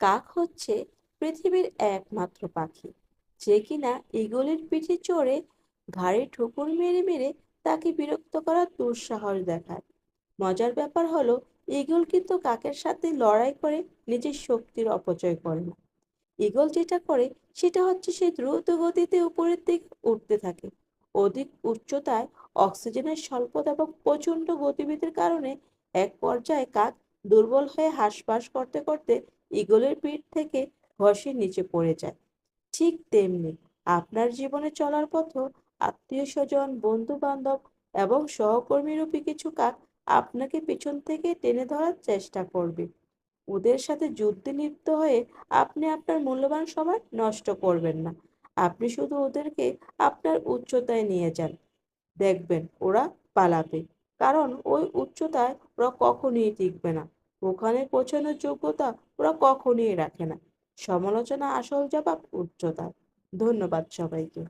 কাক হচ্ছে পৃথিবীর একমাত্র পাখি যে কিনা ঈগলের পিঠে চড়ে ঘাড়ে ঠোকর মেরে মেরে তাকে বিরক্ত করার দুঃসাহস দেখায়। মজার ব্যাপার হলো, ঈগল কিন্তু কাকের সাথে লড়াই করে নিজের শক্তির অপচয় করে না। ঈগল যেটা করে সেটা হচ্ছে সে দ্রুত গতিতে উপরের দিকে উঠতে থাকে। অধিক উচ্চতায় অক্সিজেনের স্বল্পতা এবং প্রচণ্ড গতিবিধির কারণে এক পর্যায়ে কাক দুর্বল হয়ে হাঁসফাঁস করতে করতে ঈগলের পিঠ থেকে ধসে নিচে পড়ে যায়। ঠিক তেমনি আপনার জীবনে চলার পথেও আত্মীয়-স্বজন, বন্ধু-বান্ধব এবং সহকর্মীরূপী কিছু কাক আপনাকে পিছন থেকে টেনে ধরার চেষ্টা করবে। ওদের সাথে যুদ্ধে লিপ্ত হয়ে আপনি আপনার মূল্যবান সময় নষ্ট করবেন না। আপনি শুধু ওদেরকে আপনার উচ্চতায় নিয়ে যান। দেখবেন ওরা পালাবে। কারণ ওই উচ্চতায় ওরা কখনোই টিকবে না। ওখানে পৌঁছানোর যোগ্যতা ওরা কখনোই রাখে না। সমালোচনা আসল জবাব উচ্চতায়। ধন্যবাদ সবাইকে।